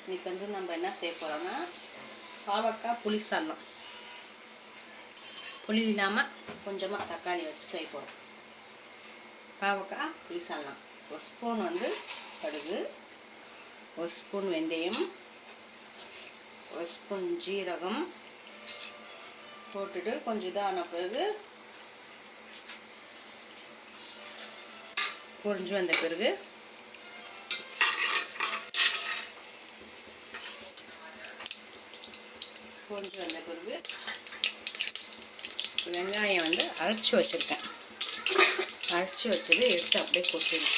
இன்னைக்கு வந்து நம்ம என்ன செய்ய போகிறோம்னா பாவக்காய் புளி சாதம். புளி இல்லாமல் கொஞ்சமாக தக்காளி வச்சு செய்ய போகிறோம். பாவக்காய் புளி சாதம். ஒரு ஸ்பூன் வந்து கடுகு, ஒரு ஸ்பூன் வெந்தயம், ஒரு ஸ்பூன் ஜீரகம் போட்டுட்டு கொஞ்சம் இதான பிறகு பொரிஞ்சு வந்த பிறகு வெங்காயம் வந்து அரைச்சி வச்சுருக்கேன். அரைச்சி வச்சது எடுத்து அப்படியே கொட்டிடும்.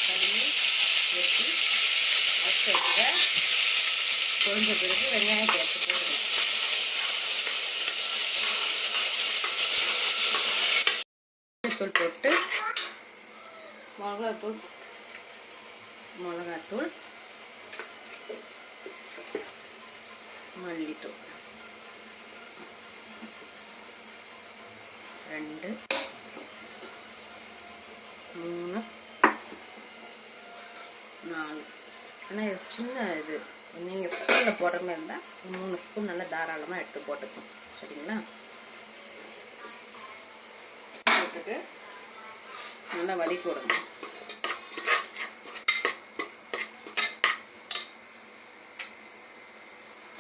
தண்ணி ஊற்றி அரைச்சி வச்சுக்க பொரிஞ்ச பிறகு வெங்காயத்தை எடுத்து போட்டுக்கணும். தூள் போட்டு மிளகாத்தூள், மல்லித்தூள் 2 3 4. ஆனால் இது சின்ன இது, நீங்கள் ஸ்பூனில் போடுற மாதிரி இருந்தால் 3 ஸ்பூன் நல்லா தாராளமாக எடுத்து போட்டுக்கணும். சரிங்களா? போட்டுட்டு நல்லா வதக்கி விடணும்.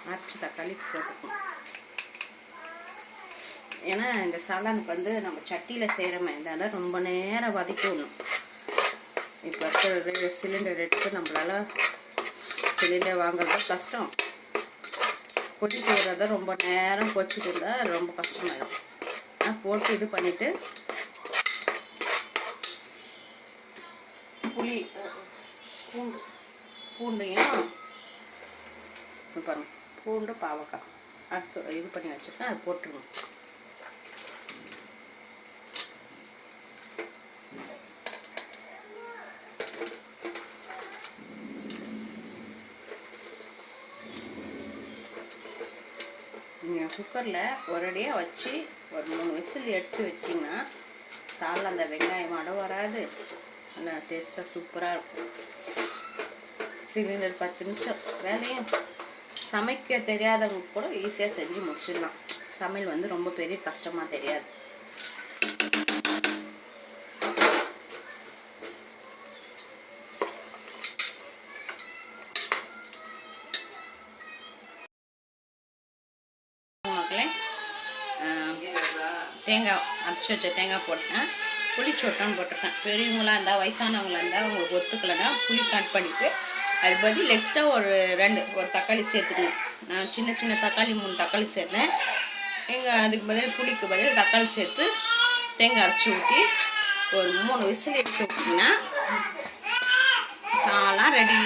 அரைச்சி தக்காளி போட்டுக்கணும். ஏன்னா இந்த சாலானுக்கு வந்து நம்ம சட்டியில் செய்கிற மாதிரி இருந்தால் தான் ரொம்ப நேரம் வதக்கணும். இப்போ இருக்கிற சிலிண்டர் எடுத்து நம்மளால சிலிண்டர் வாங்குறது கஷ்டம். கொதிக்க விடுறத ரொம்ப நேரம் கொதிச்சுட்டு இருந்தால் ரொம்ப கஷ்டமாயிடும். ஆனால் போட்டு இது பண்ணிவிட்டு புளி பூண்டையும் பாருங்க, பூண்டு பாவக்காய் அடுத்து இது பண்ணி வச்சுருக்கேன், அது போட்டுருவோம். நீங்கள் குக்கரில் ஒரடியாக வச்சு ஒரு 3 விசில் எடுத்து வச்சிங்கன்னா சாலில் அந்த வெங்காயம் அடை வராது. நல்லா டேஸ்ட்டாக சூப்பராக இருக்கும். சிலிண்டர் 10 நிமிஷம் வேலையும் சமைக்க தெரியாதவங்க கூட ஈஸியாக செஞ்சு முடிச்சிடலாம். சமையல் வந்து ரொம்ப பெரிய கஷ்டமாக தெரியாது. மக்களே, தேங்காய் அரைச்சி வச்ச தேங்காய் போட்டேன், புளி சொட்டான்னு போட்டிருக்கேன். பெரியவங்களாக இருந்தால் வயசானவங்களாக இருந்தால் உங்களுக்கு ஒத்துக்கலைன்னா புளி கட் பண்ணிவிட்டு அது பதில் எக்ஸ்ட்ரா ஒரு தக்காளி சேர்த்துக்கணும். நான் சின்ன தக்காளி 3 தக்காளி சேர்த்தேன். அதுக்கு பதில் புளிக்கு பதில் தக்காளி சேர்த்து தேங்காய் அரைச்சி ஊற்றி ஒரு 3 விசில் எடுத்து விட்டிங்கன்னா சாலாம் ரெடி.